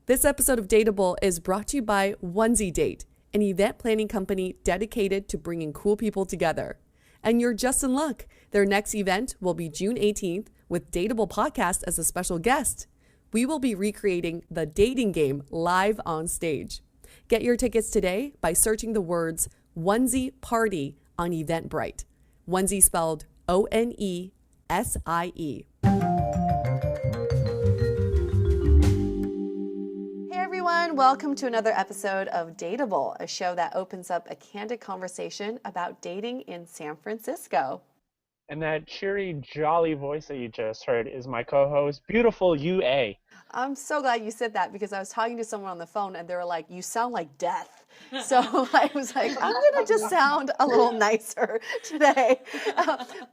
This episode of Dateable is brought to you by Onesie Date, an event planning company dedicated to bringing cool people together. And you're just in luck. Their next event will be June 18th with Dateable Podcast as a special guest. We will be recreating the dating game live on stage. Get your tickets today by searching the words Onesie Party on Eventbrite. Onesie spelled Onesie. Welcome to another episode of Dateable, a show that opens up a candid conversation about dating in San Francisco. And that cheery, jolly voice that you just heard is my co-host, beautiful UA. I'm so glad you said that because I was talking to someone on the phone and they were like, you sound like death. So I was like, I'm going to just sound a little nicer today.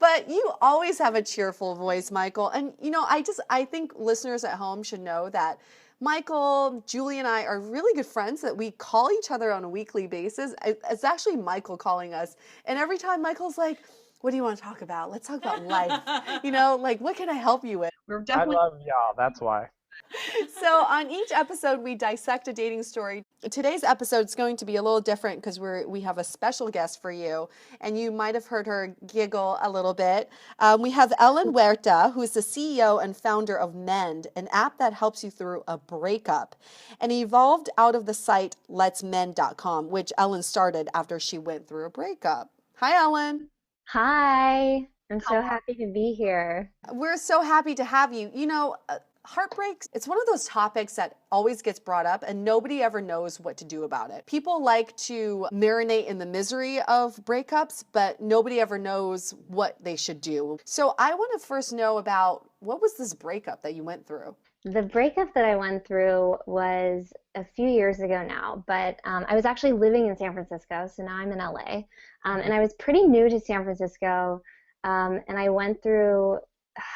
But you always have a cheerful voice, Michael. And, you know, I think listeners at home should know that Michael, Julie, and I are really good friends that we call each other on a weekly basis. It's actually Michael calling us. And every time Michael's like, what do you want to talk about? Let's talk about life. You know, like, what can I help you with? I love y'all. That's why. So on each episode, we dissect a dating story. Today's episode is going to be a little different because we have a special guest for you, and you might have heard her giggle a little bit. We have Elle Huerta, who is the CEO and founder of Mend, an app that helps you through a breakup, and evolved out of the site letsmend.com, which Ellen started after she went through a breakup. Hi, Ellen. Hi, I'm so happy to be here. We're so happy to have you. You know, heartbreak, it's one of those topics that always gets brought up and nobody ever knows what to do about it. People like to marinate in the misery of breakups, but nobody ever knows what they should do. So I want to first know about what was this breakup that you went through? The breakup that I went through was a few years ago now, but I was actually living in San Francisco, so now I'm in LA. And I was pretty new to San Francisco, and I went through,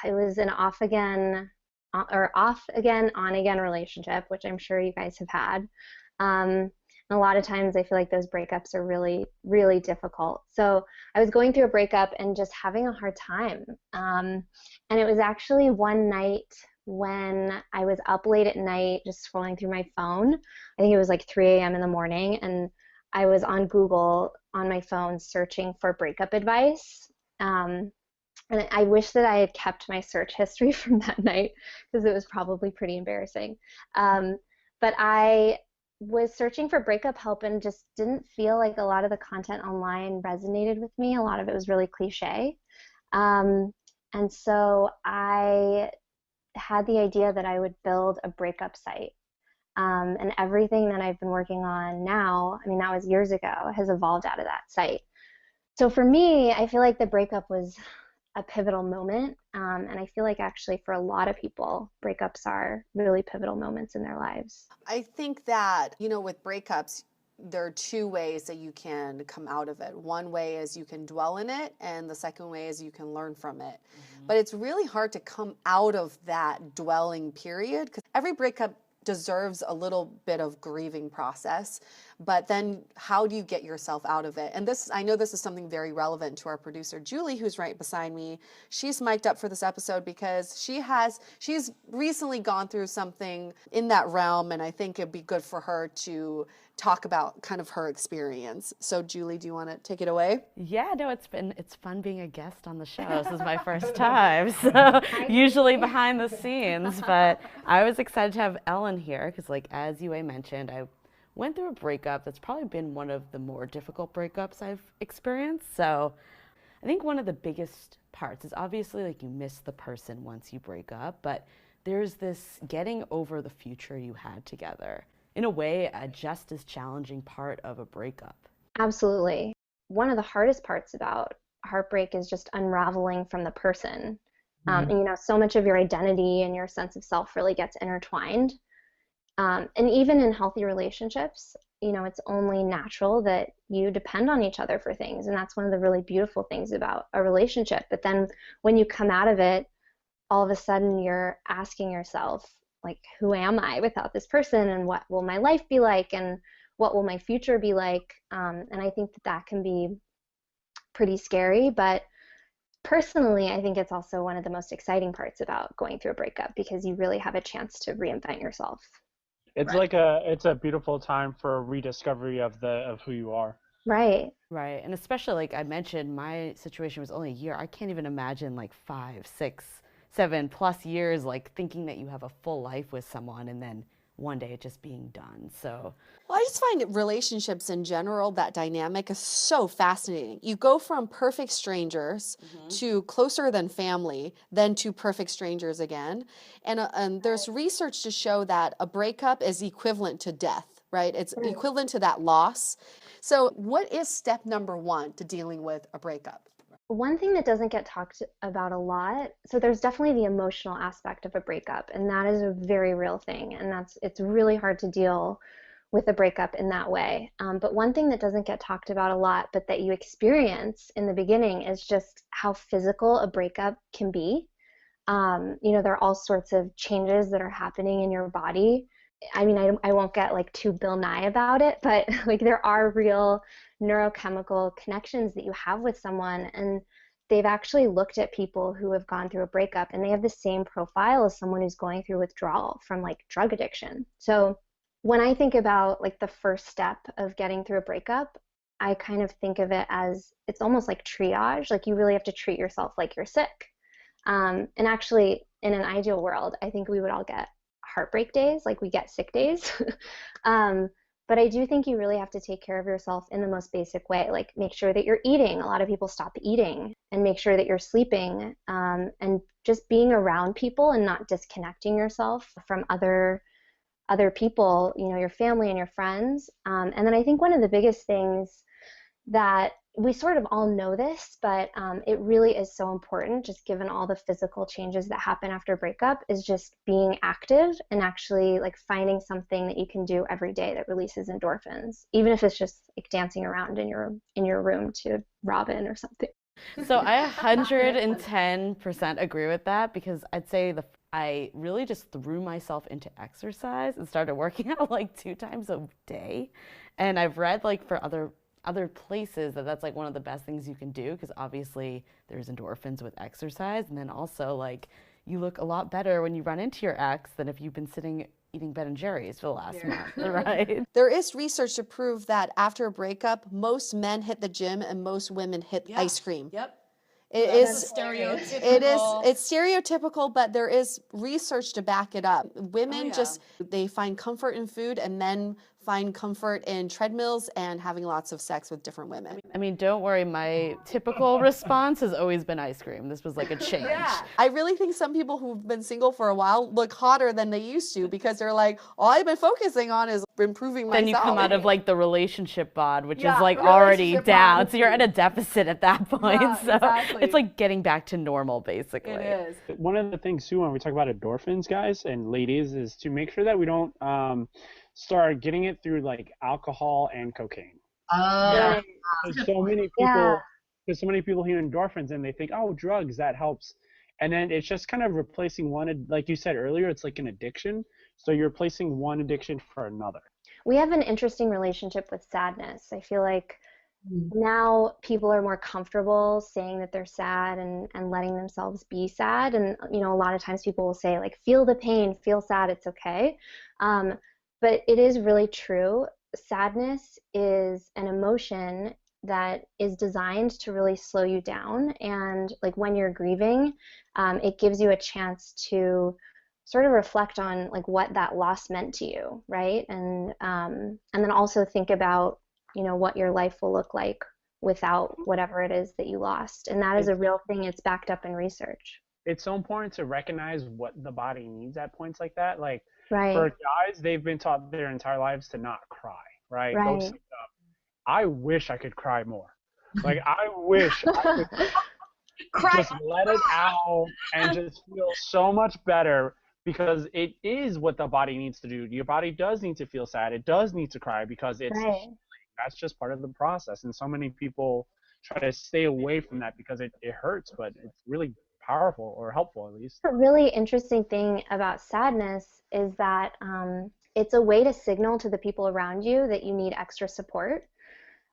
it was an off again, on again relationship, which I'm sure you guys have had. And a lot of times I feel like those breakups are really, really difficult. So I was going through a breakup and just having a hard time. And it was actually one night when I was up late at night just scrolling through my phone. I think it was like 3 a.m. in the morning, and I was on Google on my phone searching for breakup advice. And I wish that I had kept my search history from that night because it was probably pretty embarrassing. But I was searching for breakup help and just didn't feel like a lot of the content online resonated with me. A lot of it was really cliche. And so I had the idea that I would build a breakup site. And everything that I've been working on now, I mean, that was years ago, has evolved out of that site. So for me, I feel like the breakup was a pivotal moment. And I feel like actually for a lot of people, breakups are really pivotal moments in their lives. I think that, you know, with breakups, there are two ways that you can come out of it. One way is you can dwell in it, and the second way is you can learn from it. Mm-hmm. But it's really hard to come out of that dwelling period because every breakup deserves a little bit of grieving process, but then how do you get yourself out of it? And this, I know this is something very relevant to our producer, Julie, who's right beside me. She's mic'd up for this episode because she's recently gone through something in that realm, and I think it'd be good for her to talk about kind of her experience. So Julie, do you want to take it away? Yeah, no, it's fun being a guest on the show. This is my first time, so usually behind the scenes, but I was excited to have Ellen here because, like, as Yue mentioned, I went through a breakup that's probably been one of the more difficult breakups I've experienced. So I think one of the biggest parts is obviously like you miss the person once you break up, but there's this getting over the future you had together. In a way, a just as challenging part of a breakup. Absolutely. One of the hardest parts about heartbreak is just unraveling from the person. And, you know, so much of your identity and your sense of self really gets intertwined. And even in healthy relationships, you know, it's only natural that you depend on each other for things. And that's one of the really beautiful things about a relationship. But then when you come out of it, all of a sudden you're asking yourself, like, who am I without this person? And what will my life be like? And what will my future be like? And I think that that can be pretty scary. But personally, I think it's also one of the most exciting parts about going through a breakup because you really have a chance to reinvent yourself. It's like it's a beautiful time for rediscovery of who you are. Right. Right. And especially like I mentioned, my situation was only a year. I can't even imagine like 5, 6, 7+ years, like thinking that you have a full life with someone and then one day it just being done. So Well, I just find relationships in general, that dynamic is so fascinating. You go from perfect strangers to closer than family, then to perfect strangers again. And there's research to show that a breakup is equivalent to death, right? It's equivalent to that loss. So what is step number 1 to dealing with a breakup? One thing that doesn't get talked about a lot, so there's definitely the emotional aspect of a breakup, and that is a very real thing, and it's really hard to deal with a breakup in that way. But one thing that doesn't get talked about a lot, but that you experience in the beginning, is just how physical a breakup can be. There are all sorts of changes that are happening in your body. I mean, I won't get like too Bill Nye about it, but like there are real neurochemical connections that you have with someone, and they've actually looked at people who have gone through a breakup and they have the same profile as someone who's going through withdrawal from like drug addiction. So when I think about like the first step of getting through a breakup, I kind of think of it as it's almost like triage. Like you really have to treat yourself like you're sick. And actually, in an ideal world, I think we would all get heartbreak days, like we get sick days. But I do think you really have to take care of yourself in the most basic way, like make sure that you're eating. A lot of people stop eating, and make sure that you're sleeping, and just being around people and not disconnecting yourself from other people, your family and your friends. And then I think one of the biggest things that we sort of all know this, but it really is so important, just given all the physical changes that happen after breakup, is just being active and actually like finding something that you can do every day that releases endorphins, even if it's just like dancing around in your room to Robin or something. So I 110% agree with that, because I'd say I really just threw myself into exercise and started working out like 2 times a day. And I've read like for other places that's like one of the best things you can do, because obviously there's endorphins with exercise, and then also like you look a lot better when you run into your ex than if you've been sitting eating Ben and Jerry's for the last month, right? There is research to prove that after a breakup, most men hit the gym and most women hit ice cream. Yep. It's stereotypical. It's stereotypical, but there is research to back it up. Women they find comfort in food, and men find comfort in treadmills and having lots of sex with different women. I mean, don't worry, my typical response has always been ice cream. This was like a change. I really think some people who've been single for a while look hotter than they used to, because they're like, all I've been focusing on is improving myself. Then you come out of like the relationship bod, which is like already down. So you're at a deficit at that point. So it's like getting back to normal, basically. It is. One of the things too when we talk about endorphins, guys and ladies, is to make sure that we don't start getting it through like alcohol and cocaine. There's so many people hear endorphins and they think, oh, drugs, that helps. And then it's just kind of replacing one, like you said earlier, it's like an addiction. So you're replacing one addiction for another. We have an interesting relationship with sadness. I feel like now people are more comfortable saying that they're sad and letting themselves be sad. And, a lot of times people will say like, feel the pain, feel sad, it's okay. But it is really true. Sadness is an emotion that is designed to really slow you down. And like when you're grieving, it gives you a chance to sort of reflect on like what that loss meant to you, right? And then also think about, what your life will look like without whatever it is that you lost. And that is a real thing. It's backed up in research. It's so important to recognize what the body needs at points like that. Like, right. For guys, they've been taught their entire lives to not cry, right? Go sit up. I wish I could cry more. Like, I wish I could just let it out and just feel so much better, because it is what the body needs to do. Your body does need to feel sad. It does need to cry, because it's that's just part of the process. And so many people try to stay away from that because it hurts, but it's really powerful, or helpful at least. A really interesting thing about sadness is that it's a way to signal to the people around you that you need extra support.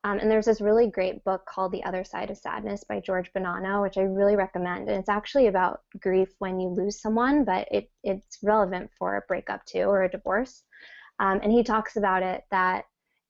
And there's this really great book called The Other Side of Sadness by George Bonanno, which I really recommend. And it's actually about grief when you lose someone, but it's relevant for a breakup too, or a divorce. And he talks about it that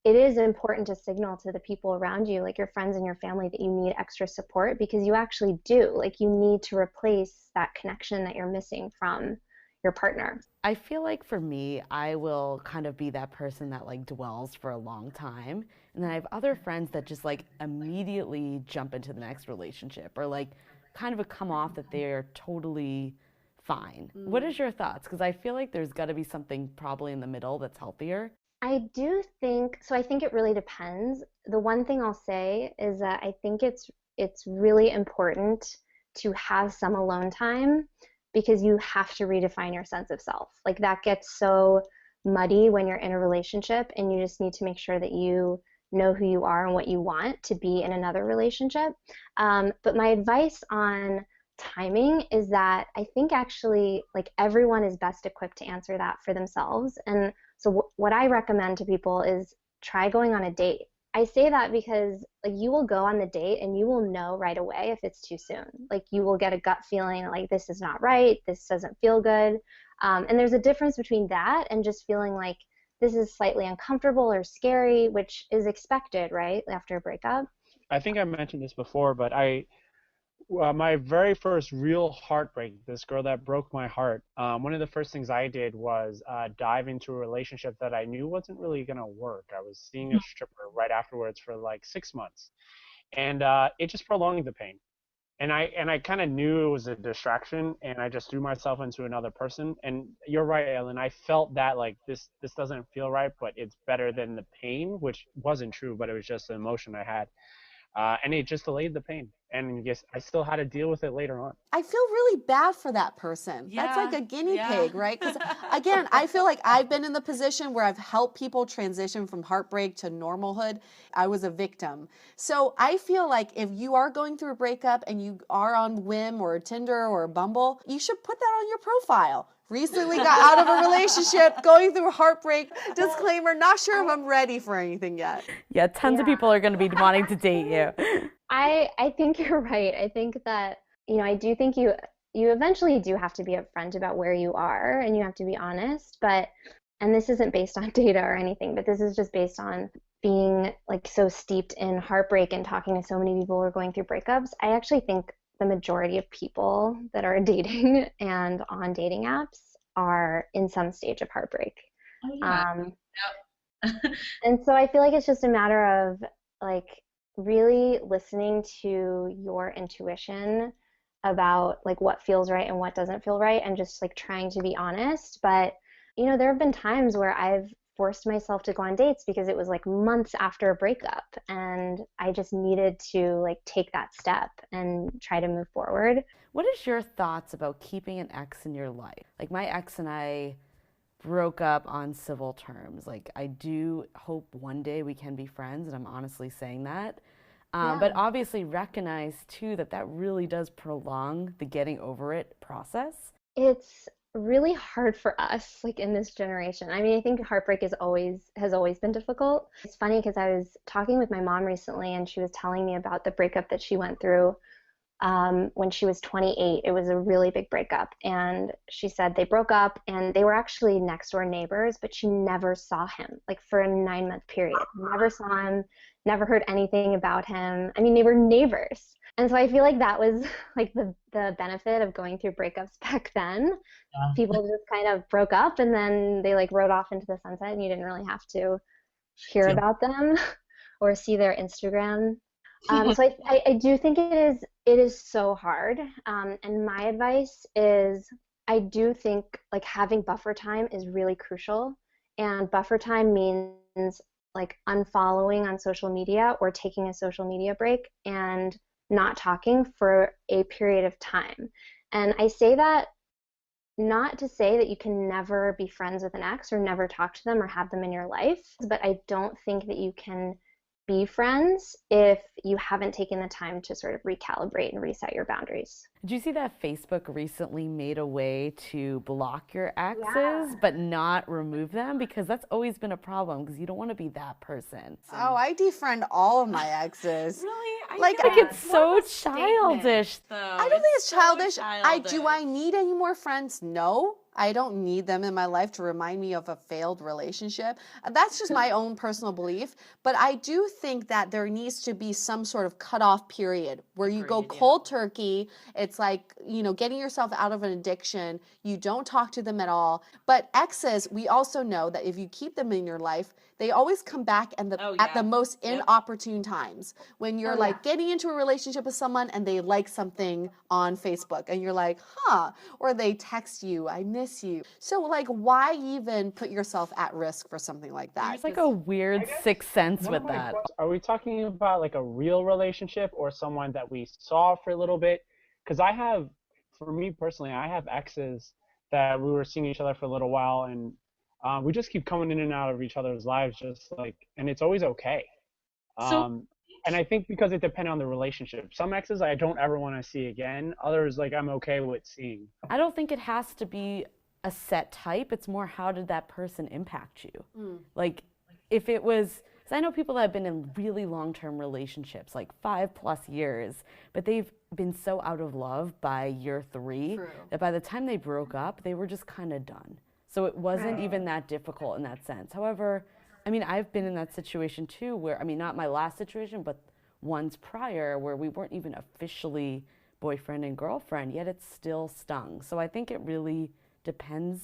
it is important to signal to the people around you, like your friends and your family, that you need extra support, because you actually do. Like, you need to replace that connection that you're missing from your partner. I feel like for me, I will kind of be that person that like dwells for a long time. And then I have other friends that just like immediately jump into the next relationship, or like kind of come off that they're totally fine. What is your thoughts? Because I feel like there's got to be something probably in the middle that's healthier. I do think so. I think it really depends. The one thing I'll say is that I think it's really important to have some alone time, because you have to redefine your sense of self. Like, that gets so muddy when you're in a relationship, and you just need to make sure that you know who you are and what you want to be in another relationship. But my advice on timing is that I think actually, like, everyone is best equipped to answer that for themselves. And so what I recommend to people is try going on a date. I say that because, like, you will go on the date and you will know right away if it's too soon. Like, you will get a gut feeling like, this is not right, this doesn't feel good. And there's a difference between that and just feeling like this is slightly uncomfortable or scary, which is expected, right, after a breakup. I think I mentioned this before, but my very first real heartbreak, this girl that broke my heart, one of the first things I did was dive into a relationship that I knew wasn't really going to work. I was seeing a stripper right afterwards for like 6 months, and it just prolonged the pain. And I kind of knew it was a distraction, and I just threw myself into another person. And you're right, Ellen. I felt that, like, this doesn't feel right, but it's better than the pain, which wasn't true, but it was just the emotion I had. And it just delayed the pain. And yes, I still had to deal with it later on. I feel really bad for that person. Yeah, that's like a guinea pig, right? Because again, I feel like I've been in the position where I've helped people transition from heartbreak to normalhood. I was a victim. So I feel like if you are going through a breakup and you are on Whim or Tinder or Bumble, you should put that on your profile. Recently got out of a relationship, going through heartbreak, disclaimer, not sure if I'm ready for anything yet. Yeah, tons of people are going to be wanting to date you. I think you're right. I think that, I do think you eventually do have to be upfront about where you are, and you have to be honest, and this isn't based on data or anything, but this is just based on being like so steeped in heartbreak and talking to so many people who are going through breakups. I actually think the majority of people that are dating and on dating apps are in some stage of heartbreak. Oh, yeah. Yep. And so I feel like it's just a matter of, like, really listening to your intuition about, like, what feels right and what doesn't feel right, and just, like, trying to be honest. But, there have been times where I've forced myself to go on dates because it was like months after a breakup, and I just needed to, like, take that step and try to move forward. What is your thoughts about keeping an ex in your life? Like, my ex and I broke up on civil terms. Like, I do hope one day we can be friends, and I'm honestly saying that. But obviously recognize too that really does prolong the getting over it process. It's really hard for us, like, in this generation. I mean, I think heartbreak has always been difficult. It's funny because I was talking with my mom recently, and she was telling me about the breakup that she went through when she was 28. It was a really big breakup, and she said they broke up, and they were actually next door neighbors, but she never saw him, like, for a 9-month period. Never saw him, never heard anything about him. I mean, they were neighbors. And so I feel like that was, like, the benefit of going through breakups back then. Yeah. People just kind of broke up, and then they, like, rode off into the sunset, and you didn't really have to hear about them or see their Instagram. So I do think it is so hard. And my advice is, I do think, like, having buffer time is really crucial. And buffer time means, like, unfollowing on social media or taking a social media break and not talking for a period of time. And I say that not to say that you can never be friends with an ex or never talk to them or have them in your life, but I don't think that you can be friends if you haven't taken the time to sort of recalibrate and reset your boundaries. Did you see that Facebook recently made a way to block your exes but not remove them? Because that's always been a problem, because you don't want to be that person. Oh, I defriend all of my exes. Really? Like it's so childish, though. I don't think it's childish. Do I need any more friends? No. I don't need them in my life to remind me of a failed relationship. That's just my own personal belief. But I do think that there needs to be some sort of cutoff period where you go cold turkey. It's like, you know, getting yourself out of an addiction. You don't talk to them at all. But exes, we also know that if you keep them in your life, they always come back at the most inopportune times when you're like getting into a relationship with someone and they like something on Facebook and you're like, huh, or they text you, I miss you. So like, why even put yourself at risk for something like that? There's like a weird sixth sense with that. Are we talking about like a real relationship or someone that we saw for a little bit? Because for me personally, I have exes that we were seeing each other for a little while and we just keep coming in and out of each other's lives, and it's always okay. And I think because it depends on the relationship. Some exes I don't ever want to see again. Others, like, I'm okay with seeing. I don't think it has to be a set type. It's more, how did that person impact you? Like, if it was, because I know people that have been in really long-term relationships, like 5+ years, but they've been so out of love by year 3 that by the time they broke up, they were just kind of done. So it wasn't even that difficult in that sense. However, I mean, I've been in that situation too where, I mean, not my last situation, but ones prior where we weren't even officially boyfriend and girlfriend, yet it still stung. So I think it really depends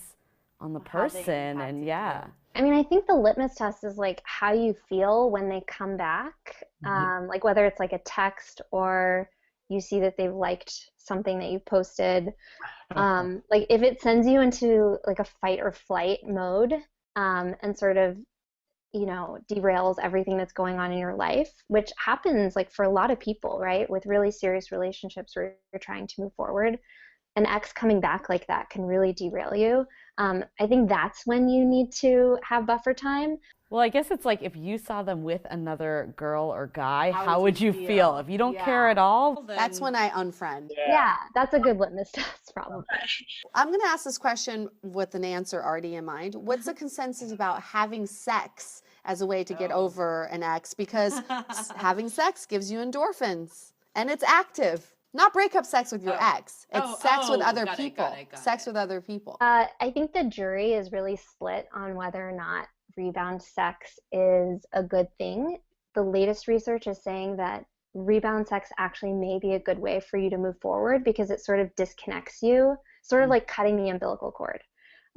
on the person and I mean, I think the litmus test is like how you feel when they come back, like whether it's like a text or you see that they've liked something that you posted. Like if it sends you into like a fight or flight mode and sort of, you know, derails everything that's going on in your life, which happens like for a lot of people, right? With really serious relationships where you're trying to move forward, an ex coming back like that can really derail you. I think that's when you need to have buffer time. Well, I guess it's like if you saw them with another girl or guy, how would you feel? If you don't care at all, that's when I unfriend. Yeah, that's a good litmus test probably. I'm going to ask this question with an answer already in mind. What's the consensus about having sex as a way to get over an ex? Because having sex gives you endorphins and it's active. Not breakup sex with your ex. It's sex with other people. Sex with other people. I think the jury is really split on whether or not rebound sex is a good thing. The latest research is saying that rebound sex actually may be a good way for you to move forward because it sort of disconnects you, sort of like cutting the umbilical cord.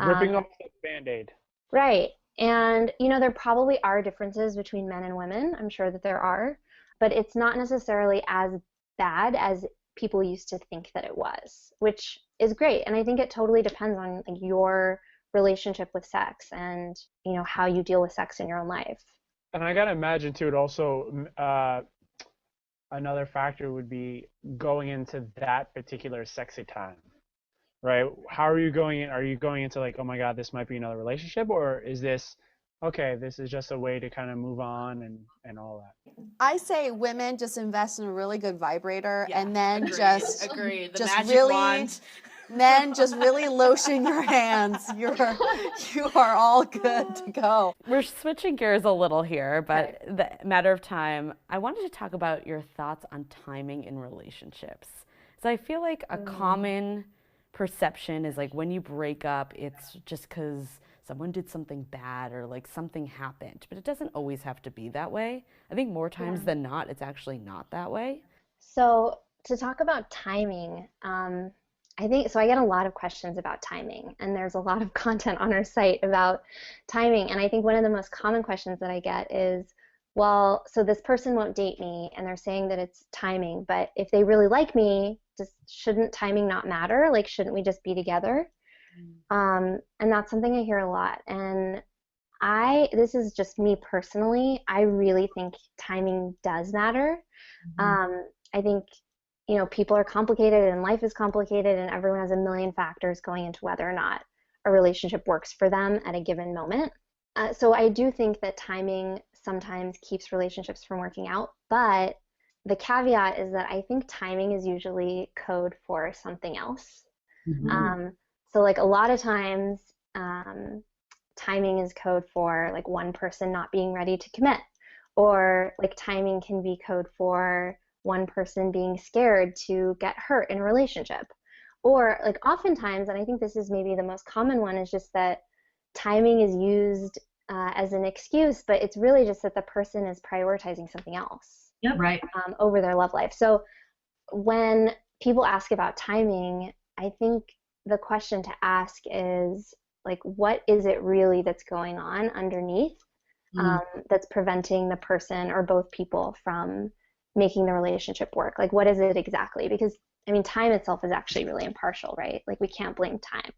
Ripping off the Band-Aid. Right. And, you know, there probably are differences between men and women. I'm sure that there are. But it's not necessarily as bad as people used to think that it was, which is great. And I think it totally depends on like, your relationship with sex and, you know, how you deal with sex in your own life. And I gotta imagine too, it also another factor would be going into that particular sexy time, right? How are you going in? Are you going into like, oh my God, this might be another relationship, or is this okay, this is just a way to kind of move on and all that? I say women just invest in a really good vibrator and then The just magic really wand. men just really lotion your hands. You are all good to go. We're switching gears a little here, but the matter of time, I wanted to talk about your thoughts on timing in relationships. So I feel like a common perception is like when you break up, it's just because someone did something bad or like something happened, but it doesn't always have to be that way. I think more times than not, it's actually not that way. So to talk about timing, I think, so I get a lot of questions about timing, and there's a lot of content on our site about timing. And I think one of the most common questions that I get is, well, so this person won't date me and they're saying that it's timing, but if they really like me, shouldn't timing not matter? Like, shouldn't we just be together? And that's something I hear a lot. And this is just me personally, I really think timing does matter. I think, you know, people are complicated and life is complicated and everyone has a million factors going into whether or not a relationship works for them at a given moment. So I do think that timing sometimes keeps relationships from working out, but the caveat is that I think timing is usually code for something else. So like a lot of times, timing is code for like one person not being ready to commit, or like timing can be code for one person being scared to get hurt in a relationship, Or like oftentimes, and I think this is maybe the most common one, is just that timing is used as an excuse, but it's really just that the person is prioritizing something else over their love life. So when people ask about timing, I think the question to ask is like, what is it really that's going on underneath that's preventing the person or both people from making the relationship work? Like, what is it exactly? Because I mean, time itself is actually really impartial, right? Like, we can't blame time.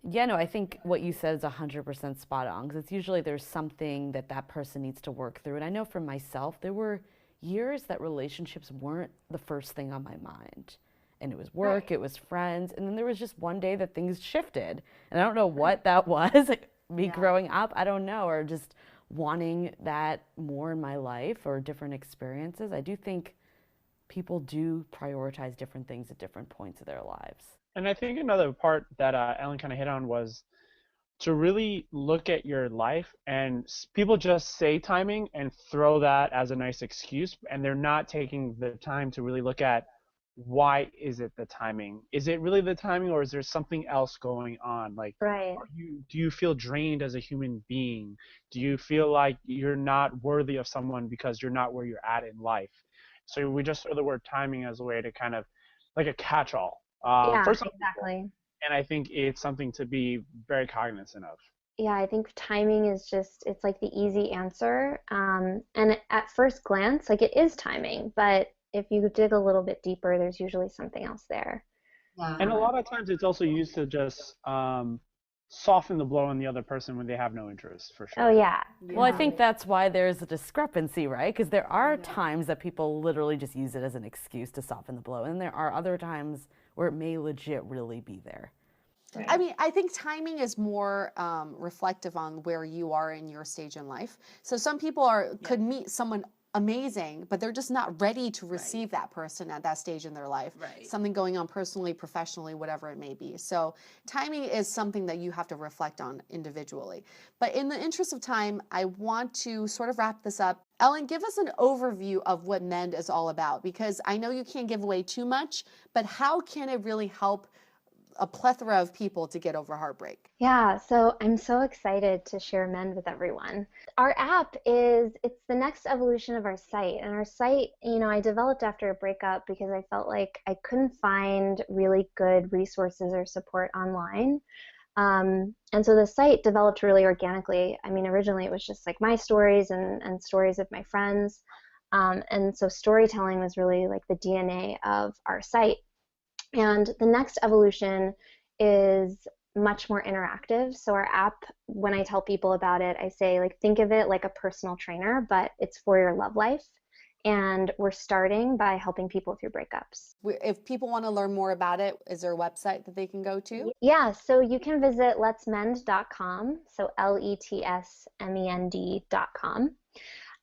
Yeah, no, I think what you said is 100% spot on, because it's usually there's something that that person needs to work through. And I know for myself, there were years that relationships weren't the first thing on my mind. And it was work, it was friends, and then there was just one day that things shifted. And I don't know what that was, like me growing up, I don't know, or just wanting that more in my life or different experiences. I do think people do prioritize different things at different points of their lives. And I think another part that Ellen kind of hit on was to really look at your life, and people just say timing and throw that as a nice excuse, and they're not taking the time to really look at why is it the timing? Is it really the timing, or is there something else going on? Like, do you feel drained as a human being? Do you feel like you're not worthy of someone because you're not where you're at in life? So we just throw the word timing as a way to kind of like a catch-all. For some people. And I think it's something to be very cognizant of. Yeah, I think timing is just, it's like the easy answer. And at first glance, like it is timing, but if you dig a little bit deeper, there's usually something else there. And a lot of times it's also used to just soften the blow on the other person when they have no interest, for sure. Oh, yeah. Well, I think that's why there's a discrepancy, right? Because there are times that people literally just use it as an excuse to soften the blow, and there are other times where it may legit really be there. Right. I mean, I think timing is more reflective on where you are in your stage in life. So some people could meet someone amazing, but they're just not ready to receive that person at that stage in their life. Something going on personally, professionally, whatever it may be. So timing is something that you have to reflect on individually. But in the interest of time, I want to sort of wrap this up. Ellen, give us an overview of what Mend is all about, because I know you can't give away too much, but how can it really help a plethora of people to get over heartbreak? Yeah, so I'm so excited to share Mend with everyone. Our app it's the next evolution of our site. And our site, I developed after a breakup because I felt like I couldn't find really good resources or support online. And so the site developed really organically. I mean, originally it was just like my stories and stories of my friends. And so storytelling was really like the DNA of our site. And the next evolution is much more interactive. So our app, when I tell people about it, I say, like, think of it like a personal trainer, but it's for your love life. And we're starting by helping people through breakups. If people want to learn more about it, is there a website that they can go to? Yeah, so you can visit letsmend.com, so letsmend.com.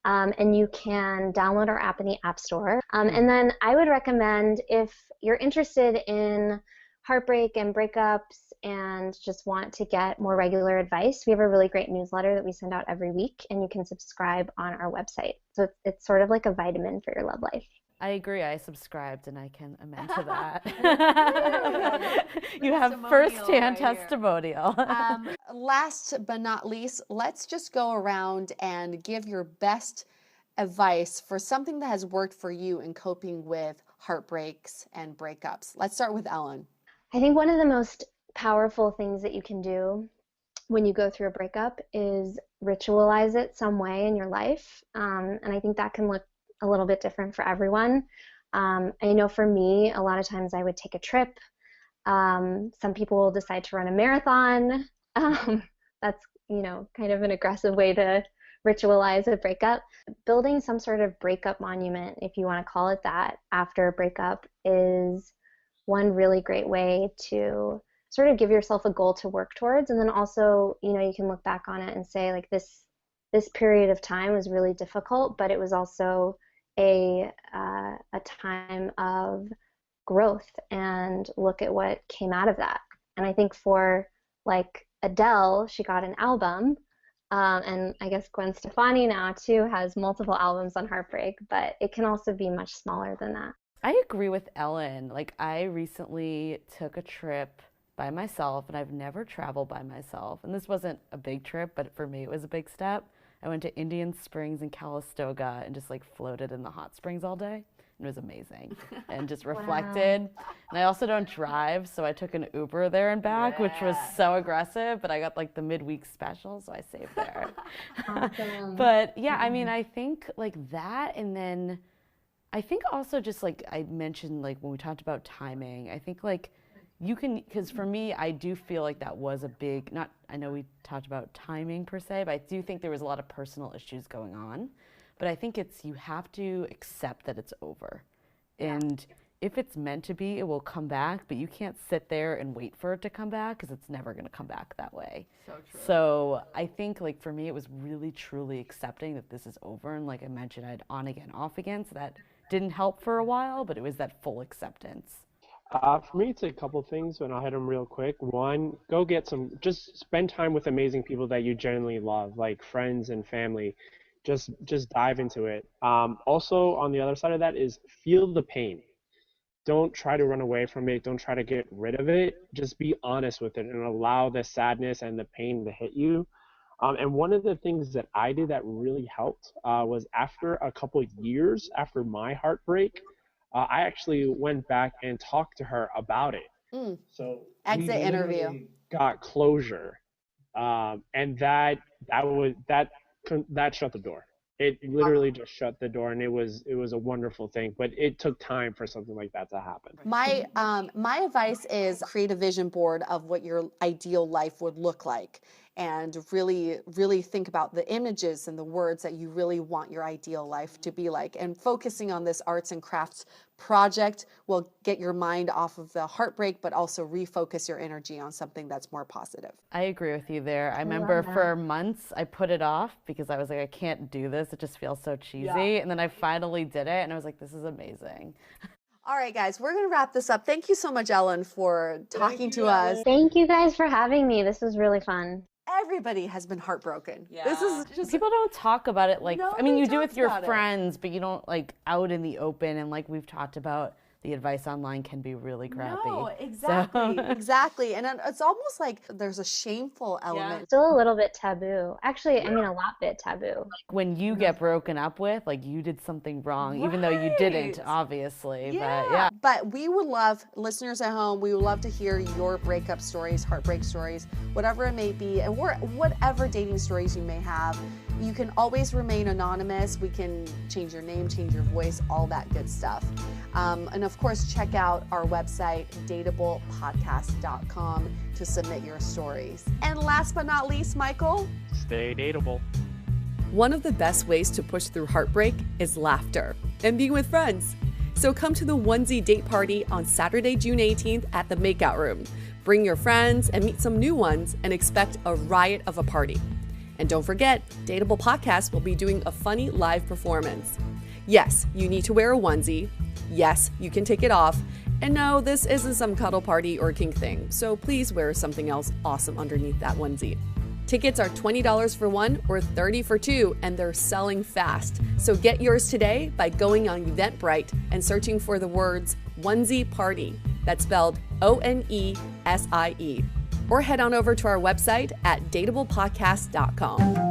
And you can download our app in the App Store. And then I would recommend, if you're interested in heartbreak and breakups and just want to get more regular advice, we have a really great newsletter that we send out every week, and you can subscribe on our website. So it's sort of like a vitamin for your love life. I agree. I subscribed, and I can amend to that. You have first-hand testimonial. Last but not least, let's just go around and give your best advice for something that has worked for you in coping with heartbreaks and breakups. Let's start with Ellen. I think one of the most powerful things that you can do when you go through a breakup is ritualize it some way in your life. And I think that can look a little bit different for everyone. I know for me, a lot of times I would take a trip. Some people will decide to run a marathon. That's, kind of an aggressive way to ritualize a breakup. Building some sort of breakup monument, if you want to call it that, after a breakup is one really great way to sort of give yourself a goal to work towards. And then also, you can look back on it and say, like, this period of time was really difficult, but it was also a time of growth, and look at what came out of that. And I think for, like, Adele, she got an album, and I guess Gwen Stefani now too has multiple albums on heartbreak, but it can also be much smaller than that. I agree with Ellen. Like, I recently took a trip by myself, and I've never traveled by myself. And this wasn't a big trip, but for me, it was a big step. I went to Indian Springs and Calistoga and just like floated in the hot springs all day. It was amazing and just reflected. Wow. And I also don't drive, so I took an Uber there and back, which was so aggressive, but I got like the midweek special, so I saved there. Awesome. But yeah, I mean, I think like that, and then I think also just like I mentioned, like when we talked about timing, I think like you can, because for me, I do feel like that was a big, not, I know we talked about timing per se, but I do think there was a lot of personal issues going on. But I think it's, you have to accept that it's over. And if it's meant to be, it will come back, but you can't sit there and wait for it to come back because it's never going to come back that way. So true. So I think like for me, it was really truly accepting that this is over. And like I mentioned, I had on again, off again. So that didn't help for a while, but it was that full acceptance. For me, it's a couple things, and I'll hit them real quick. One, go get some, just spend time with amazing people that you genuinely love, like friends and family. Just dive into it. Also, on the other side of that is feel the pain. Don't try to run away from it. Don't try to get rid of it. Just be honest with it and allow the sadness and the pain to hit you. And one of the things that I did that really helped was after a couple years after my heartbreak, I actually went back and talked to her about it. So exit interview. Got closure, and that shut the door. It literally just shut the door, and it was a wonderful thing. But it took time for something like that to happen. My advice is create a vision board of what your ideal life would look like, and really think about the images and the words that you really want your ideal life to be like. And focusing on this arts and crafts project will get your mind off of the heartbreak, but also refocus your energy on something that's more positive. I agree with you there. I remember for months I put it off because I was like, I can't do this. It just feels so cheesy. Yeah. And then I finally did it, and I was like, this is amazing. All right, guys, we're going to wrap this up. Thank you so much, Ellen, for talking to us. Thank you guys for having me. This was really fun. Everybody has been heartbroken. Yeah. This is just, people don't talk about it like, I mean, you do with your friends, but you don't like out in the open. And like we've talked about, the advice online can be really crappy. No, exactly, so. Exactly. And it's almost like there's a shameful element. Yeah. Still a little bit taboo. Actually, I mean, a lot bit taboo. When you get broken up with, like you did something wrong, even though you didn't, obviously. Yeah. But yeah. But we would love, listeners at home, we would love to hear your breakup stories, heartbreak stories, whatever it may be, and whatever dating stories you may have. You can always remain anonymous. We can change your name, change your voice, all that good stuff. And of course, check out our website, DATEABLEPodcast.com, to submit your stories. And last but not least, Michael, stay dateable. One of the best ways to push through heartbreak is laughter and being with friends. So come to the Onesie Date Party on Saturday, June 18th at the Makeout Room. Bring your friends and meet some new ones and expect a riot of a party. And don't forget, Dateable Podcast will be doing a funny live performance. Yes, you need to wear a onesie. Yes, you can take it off. And no, this isn't some cuddle party or kink thing, so please wear something else awesome underneath that onesie. Tickets are $20 for one or $30 for two, and they're selling fast. So get yours today by going on Eventbrite and searching for the words Onesie Party. That's spelled ONESIE. Or head on over to our website at dateablepodcast.com.